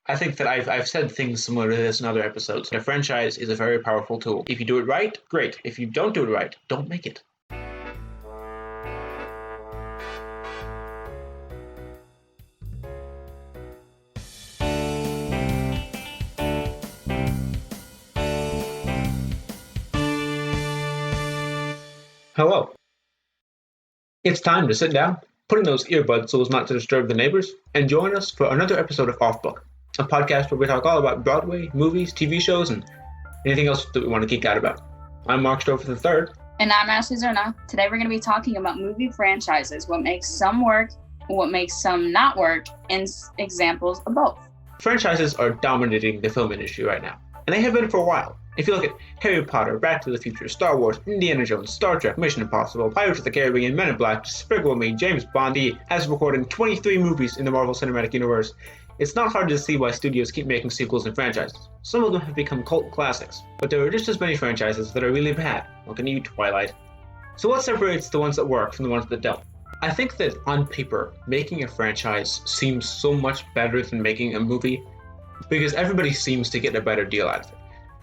I think that I've said things similar to this in other episodes. A franchise is a very powerful tool. If you do it right, great. If you don't do it right, don't make it. Hello. It's time to sit down, put in those earbuds so as not to disturb the neighbors, and join us for another episode of Off Book, a podcast where we talk all about Broadway, movies, TV shows, and anything else that we want to geek out about. I'm Marc Stoufer III. And I'm Ashley Szurna. Today we're going to be talking about movie franchises, what makes some work, what makes some not work, and examples of both. Franchises are dominating the film industry right now, and they have been for a while. If you look at Harry Potter, Back to the Future, Star Wars, Indiana Jones, Star Trek, Mission Impossible, Pirates of the Caribbean, Men in Black, Despicable Me, James Bond, he has recorded 23 movies in the Marvel Cinematic Universe. It's not hard to see why studios keep making sequels and franchises. Some of them have become cult classics, but there are just as many franchises that are really bad, like a new Twilight. So what separates the ones that work from the ones that don't? I think that on paper, making a franchise seems so much better than making a movie, because everybody seems to get a better deal out of it.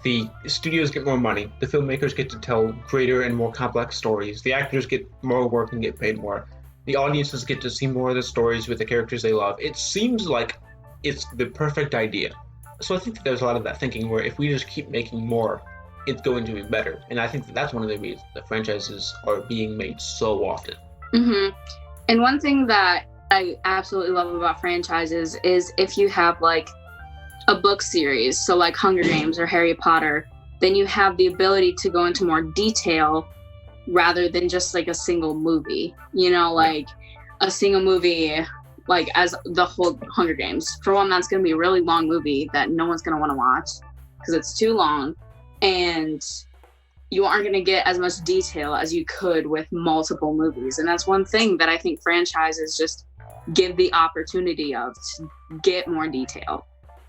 The studios get more money, the filmmakers get to tell greater and more complex stories, the actors get more work and get paid more, the audiences get to see more of the stories with the characters they love. It seems like it's the perfect idea. So I think that there's a lot of that thinking where if we just keep making more, it's going to be better. And I think that that's one of the reasons that franchises are being made so often. Mm-hmm. And one thing that I absolutely love about franchises is if you have like a book series, so like Hunger Games or Harry Potter, then you have the ability to go into more detail rather than just like a single movie. You know, like a single movie, like as the whole Hunger Games. For one, that's going to be a really long movie that no one's going to want to watch because it's too long, and you aren't going to get as much detail as you could with multiple movies. And that's one thing that I think franchises just give the opportunity of, to get more detail.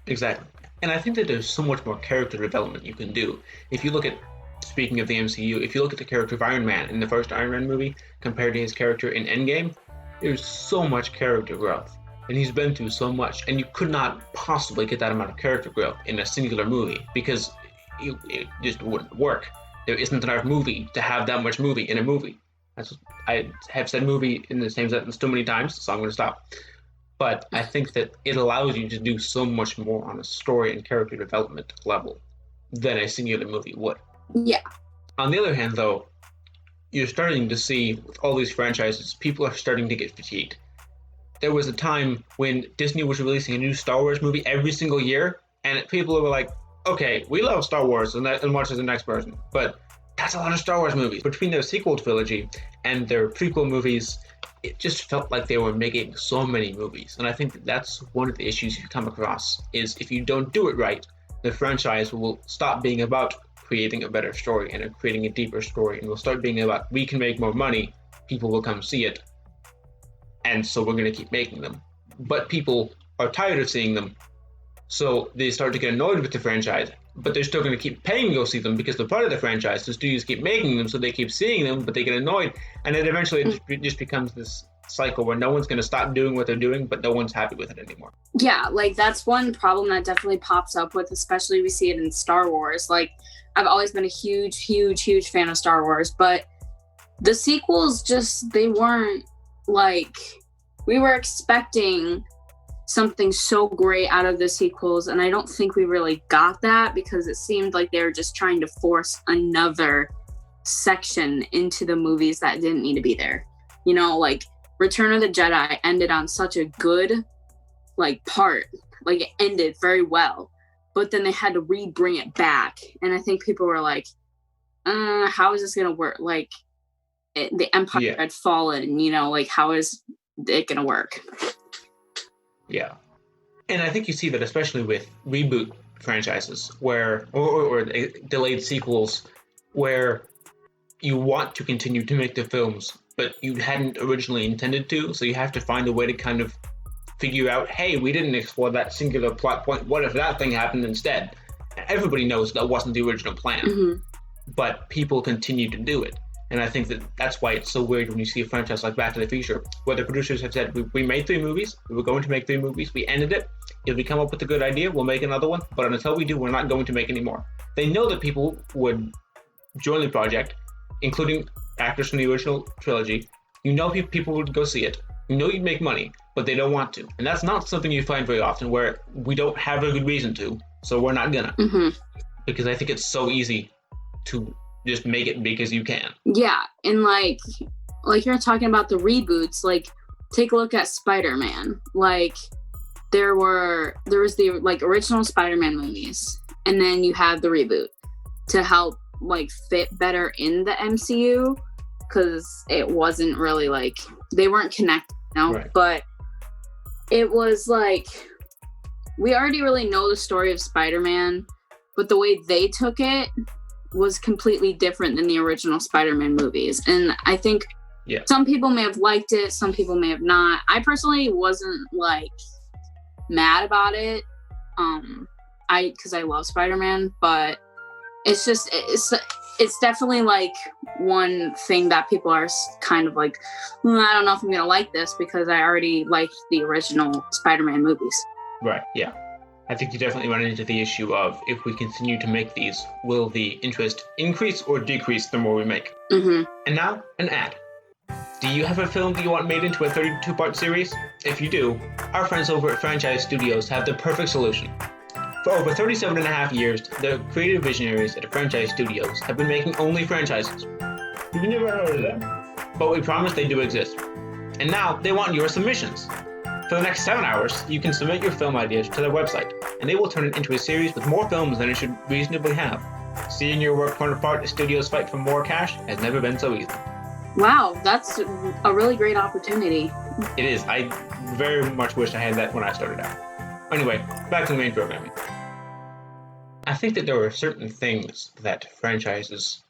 Exactly. And I think that there's so much more character development you can do. If you look at, speaking of the MCU, if you look at the character of Iron Man in the first Iron Man movie compared to his character in Endgame, there's so much character growth. And he's been through so much. And you could not possibly get that amount of character growth in a singular movie because it just wouldn't work. There isn't enough movie to have that much movie in a movie. I have said movie in the same sentence too many times, so I'm going to stop. But I think that it allows you to do so much more on a story and character development level than a singular movie would. Yeah. On the other hand, though, you're starting to see with all these franchises, people are starting to get fatigued. There was a time when Disney was releasing a new Star Wars movie every single year, and people were like, okay, we love Star Wars as much as the next person, but that's a lot of Star Wars movies. Between their sequel trilogy and their prequel movies, it just felt like they were making so many movies. And I think that that's one of the issues you come across, is if you don't do it right, the franchise will stop being about creating a better story and creating a deeper story, and will start being about, we can make more money, people will come see it, and so we're going to keep making them. But people are tired of seeing them, so they start to get annoyed with the franchise, but they're still going to keep paying to go see them because they're part of the franchise. The studios keep making them, so they keep seeing them, but they get annoyed. And then eventually it just becomes this cycle where no one's going to stop doing what they're doing, but no one's happy with it anymore. Yeah, like that's one problem that definitely pops up with, especially we see it in Star Wars. Like I've always been a huge fan of Star Wars, but the sequels just, they weren't like, we were expecting something so great out of the sequels, and I don't think we really got that because it seemed like they were just trying to force another section into the movies that didn't need to be there. You know, like Return of the Jedi ended on such a good like part, like it ended very well, but then they had to bring it back, and I think people were like, how is this gonna work? Like the Empire had fallen, you know, like how is it gonna work? Yeah. And I think you see that especially with reboot franchises where or delayed sequels where you want to continue to make the films, but you hadn't originally intended to, so you have to find a way to kind of figure out, hey, we didn't explore that singular plot point. What if that thing happened instead? Everybody knows that wasn't the original plan, but people continue to do it. And I think that that's why it's so weird when you see a franchise like Back to the Future, where the producers have said, we made 3 movies, we were going to make 3 movies, we ended it, if we come up with a good idea, we'll make another one. But until we do, we're not going to make any more. They know that people would join the project, including actors from the original trilogy. You know people would go see it. You know you'd make money, but they don't want to. And that's not something you find very often, where we don't have a good reason to, so we're not gonna. Because I think it's so easy to just make it because you can. Yeah, and like you're talking about the reboots, like take a look at Spider-Man. Like there was the like original Spider-Man movies, and then you have the reboot to help like fit better in the MCU, because it wasn't really like they weren't connected, you know? Right. But it was like we already really know the story of Spider-Man, but the way they took it was completely different than the original Spider-Man movies. And I think some people may have liked it, some people may have not. I personally wasn't like mad about it, because I love Spider-Man, but it's just it's definitely like one thing that people are kind of like, I don't know if I'm gonna like this because I already liked the original Spider-Man movies. Right, yeah. I think you definitely run into the issue of, if we continue to make these, will the interest increase or decrease the more we make? And now, an ad. Do you have a film that you want made into a 32-part series? If you do, our friends over at Franchise Studios have the perfect solution. For over 37 and a half years, the creative visionaries at Franchise Studios have been making only franchises. You've never heard of them, but we promise they do exist. And now, they want your submissions. For the next 7 hours, you can submit your film ideas to their website, and they will turn it into a series with more films than it should reasonably have. Seeing your work torn apart as studios fight for more cash has never been so easy. Wow, that's a really great opportunity. It is. I very much wish I had that when I started out. Anyway, back to the main programming. I think that there are certain things that franchises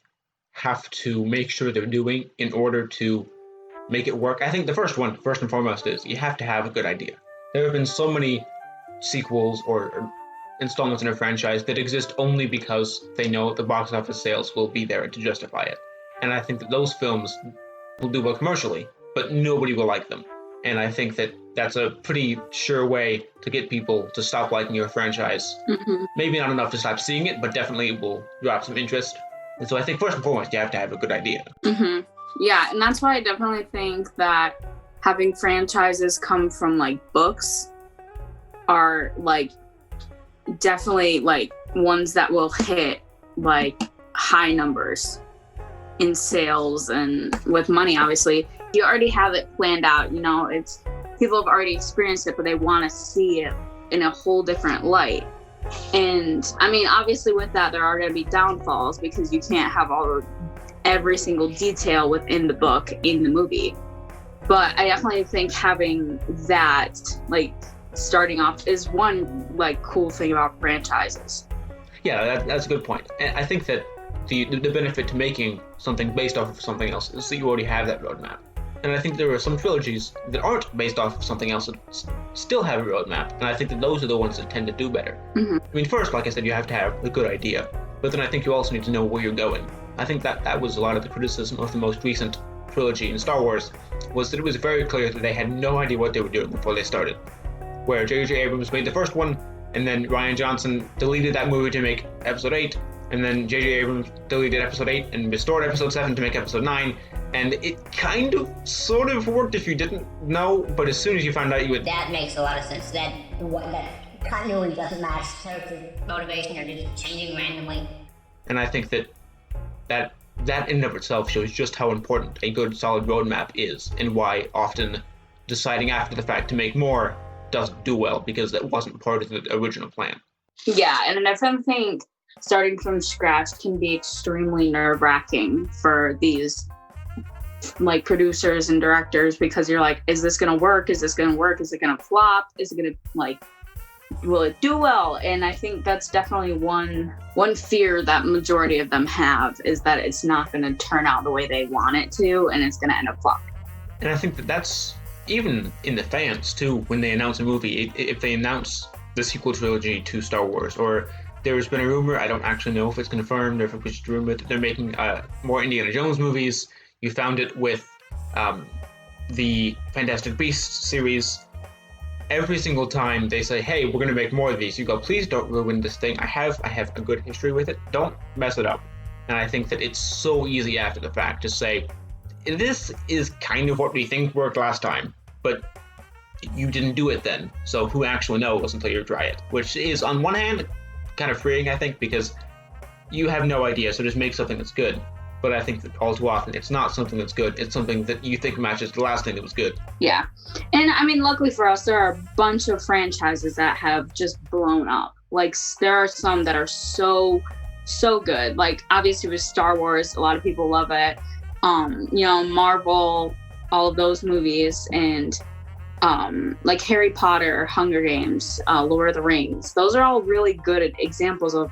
have to make sure they're doing in order to make it work. I think the first and foremost, is you have to have a good idea. There have been so many sequels or installments in a franchise that exist only because they know the box office sales will be there to justify it. And I think that those films will do well commercially, but nobody will like them. And I think that that's a pretty sure way to get people to stop liking your franchise. Maybe not enough to stop seeing it, but definitely will drop some interest. And so I think first and foremost, you have to have a good idea. Yeah, and that's why I definitely think that having franchises come from like books are like definitely like ones that will hit like high numbers in sales and with money. Obviously, you already have it planned out, you know, it's people have already experienced it, but they want to see it in a whole different light. And I mean, obviously with that, there are going to be downfalls because you can't have every single detail within the book in the movie. But I definitely think having that, like, starting off is one, like, cool thing about franchises. Yeah, that's a good point. And I think that the benefit to making something based off of something else is that you already have that roadmap. And I think there are some trilogies that aren't based off of something else that still have a roadmap. And I think that those are the ones that tend to do better. I mean, first, like I said, you have to have a good idea. But then I think you also need to know where you're going. I think that was a lot of the criticism of the most recent trilogy in Star Wars, was that it was very clear that they had no idea what they were doing before they started. Where J.J. Abrams made the first one, and then Rian Johnson deleted that movie to make Episode 8, and then J.J. Abrams deleted Episode 8 and restored Episode 7 to make Episode 9, and it kind of sort of worked if you didn't know, but as soon as you found out, you would... That makes a lot of sense. That continuity doesn't match character motivation, or just changing randomly. And I think that in and of itself shows just how important a good, solid roadmap is, and why often deciding after the fact to make more doesn't do well, because that wasn't part of the original plan. Yeah, and I think starting from scratch can be extremely nerve-wracking for these like producers and directors, because you're like, is this gonna work? Is this gonna work? Is it gonna flop? Is it gonna like, will it do well? And I think that's definitely one fear that majority of them have, is that it's not gonna turn out the way they want it to, and it's gonna end up flopping. And I think that that's even in the fans too, when they announce a movie, if they announce the sequel trilogy to Star Wars, or there's been a rumor, I don't actually know if it's confirmed or if it was just a rumor, that they're making more Indiana Jones movies. You found it with the Fantastic Beasts series. every single time they say, hey, we're going to make more of these, you go, please don't ruin this thing. I have a good history with it. Don't mess it up. And I think that it's so easy after the fact to say, this is kind of what we think worked last time, but you didn't do it then. So who actually knows until you try it? Which is, on one hand, kind of freeing, I think, because you have no idea, so just make something that's good. But I think that all too often, it's not something that's good. It's something that you think matches the last thing that was good. Yeah. And I mean, luckily for us, there are a bunch of franchises that have just blown up. Like, there are some that are so good. Like, obviously with Star Wars, a lot of people love it. Marvel, all of those movies, and like Harry Potter, Hunger Games, Lord of the Rings. Those are all really good examples of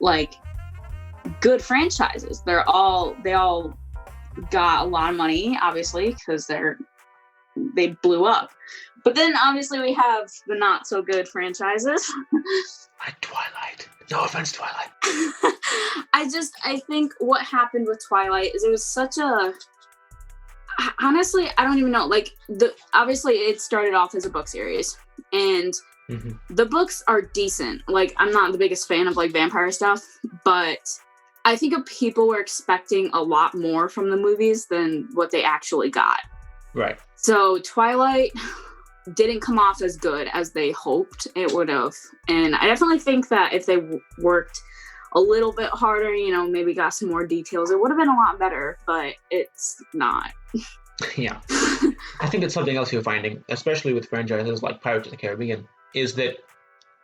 like good franchises. They all got a lot of money, obviously, because they blew up. But then obviously we have the not so good franchises. Like Twilight. No offense, Twilight. I think what happened with Twilight is it was such a, honestly, I don't even know. Like, obviously it started off as a book series, and the books are decent. Like, I'm not the biggest fan of like vampire stuff, but I think people were expecting a lot more from the movies than what they actually got. Right. So Twilight didn't come off as good as they hoped it would have. And I definitely think that if they worked a little bit harder, maybe got some more details, it would have been a lot better, but it's not. Yeah. I think it's something else you're finding, especially with franchises like Pirates of the Caribbean, is that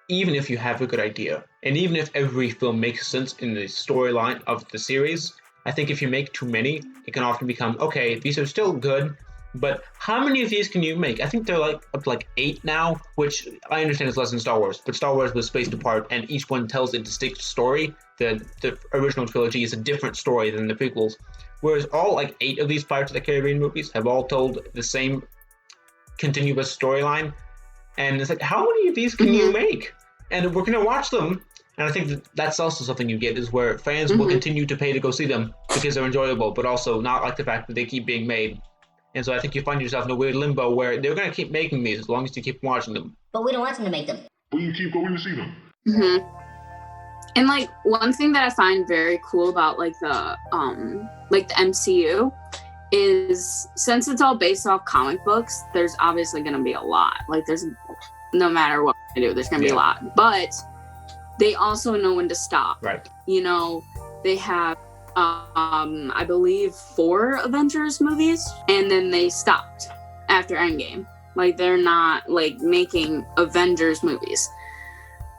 even if you have a good idea, and even if every film makes sense in the storyline of the series, I think if you make too many, it can often become, okay, these are still good, but how many of these can you make? I think they're like up to like 8 now, which I understand is less than Star Wars, but Star Wars was spaced apart, and each one tells a distinct story. The original trilogy is a different story than the prequels, whereas all like 8 of these Pirates of the Caribbean movies have all told the same continuous storyline, and it's like, how many of these can you make? And we're going to watch them. And I think that's also something you get, is where fans will continue to pay to go see them because they're enjoyable, but also not like the fact that they keep being made. And so I think you find yourself in a weird limbo where they're going to keep making these as long as you keep watching them. But we don't want them to make them. But you keep going to see them. And like, one thing that I find very cool about like the MCU is, since it's all based off comic books, there's obviously going to be a lot. Like, there's, no matter what they do, there's going to be a lot. But they also know when to stop. Right. They have, I believe, 4 Avengers movies, and then they stopped after Endgame. Like, they're not like making Avengers movies.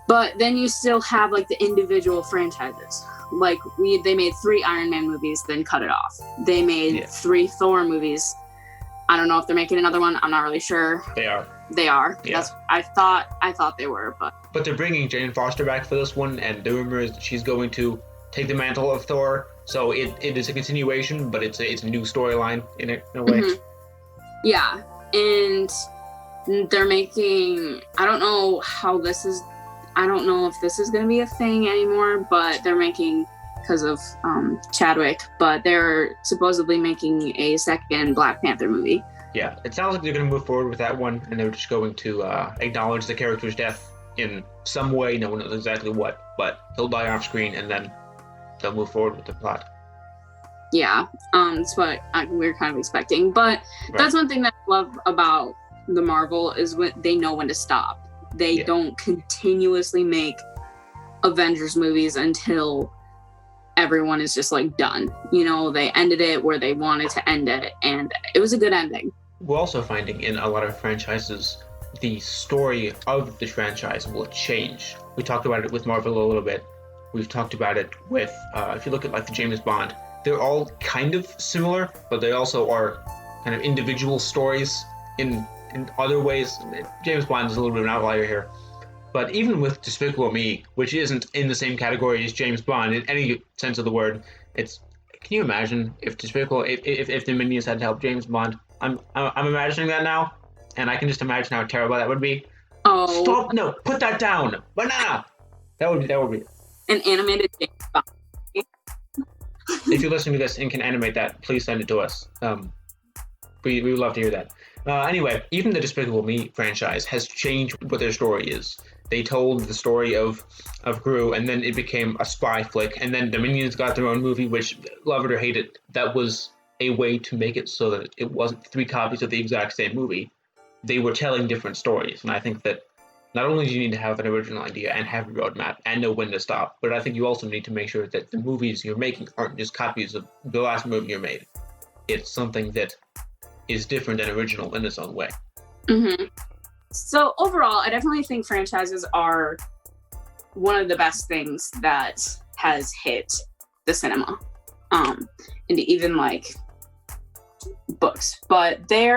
But then you still have like the individual franchises. Like, they made 3 Iron Man movies, then cut it off. They made 3 Thor movies. I don't know if they're making another one. I'm not really sure. They are. Yeah. I thought they were, but they're bringing Jane Foster back for this one, and the rumor is that she's going to take the mantle of Thor. So it is a continuation, but it's a new storyline in a way. Yeah, and they're making, I don't know if this is going to be a thing anymore, but they're making, because of Chadwick, but they're supposedly making a second Black Panther movie. Yeah, it sounds like they're going to move forward with that one, and they're just going to acknowledge the character's death in some way. No one knows exactly what, but he'll die off screen, and then they'll move forward with the plot. Yeah, that's what we're kind of expecting. But that's one thing that I love about the Marvel is when they know when to stop. They don't continuously make Avengers movies until everyone is just like done. They ended it where they wanted to end it, and it was a good ending. We're also finding in a lot of franchises, the story of the franchise will change. We talked about it with Marvel a little bit. We've talked about it with, if you look at like the James Bond, they're all kind of similar, but they also are kind of individual stories in other ways. James Bond is a little bit of an outlier here. But even with Despicable Me, which isn't in the same category as James Bond in any sense of the word, can you imagine if the Minions had to help James Bond? I'm imagining that now, and I can just imagine how terrible that would be. Oh. Stop! No, put that down! Banana! That would be an animated James Bond. If you're listening to this and can animate that, please send it to us. We would love to hear that. Anyway, even the Despicable Me franchise has changed what their story is. They told the story of Gru, and then it became a spy flick, and then the Minions got their own movie, which, love it or hate it, that was a way to make it so that it wasn't 3 copies of the exact same movie. They were telling different stories, and I think that not only do you need to have an original idea and have a roadmap and know when to stop, but I think you also need to make sure that the movies you're making aren't just copies of the last movie you made. It's something that is different and original in its own way. Mm-hmm. So overall, I definitely think franchises are one of the best things that has hit the cinema, and even like books. But they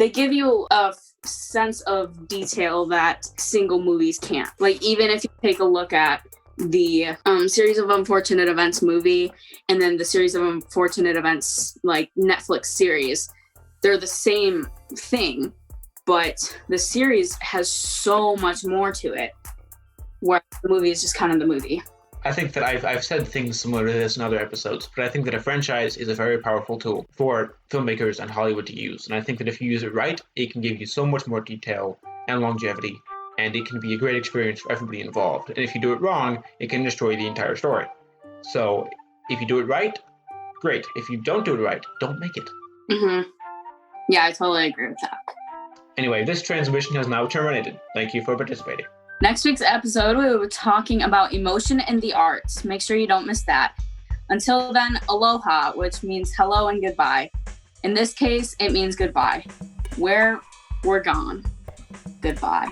give you a sense of detail that single movies can't. Like, even if you take a look at the Series of Unfortunate Events movie and then the Series of Unfortunate Events like Netflix series, they're the same thing, but the series has so much more to it, where the movie is just kind of the movie. I think that I've said things similar to this in other episodes, but I think that a franchise is a very powerful tool for filmmakers and Hollywood to use. And I think that if you use it right, it can give you so much more detail and longevity, and it can be a great experience for everybody involved. And if you do it wrong, it can destroy the entire story. So if you do it right, great. If you don't do it right, don't make it. Mm-hmm. Yeah, I totally agree with that. Anyway, this transmission has now terminated. Thank you for participating. Next week's episode, we will be talking about emotion in the arts. Make sure you don't miss that. Until then, aloha, which means hello and goodbye. In this case, it means goodbye. We're gone. Goodbye.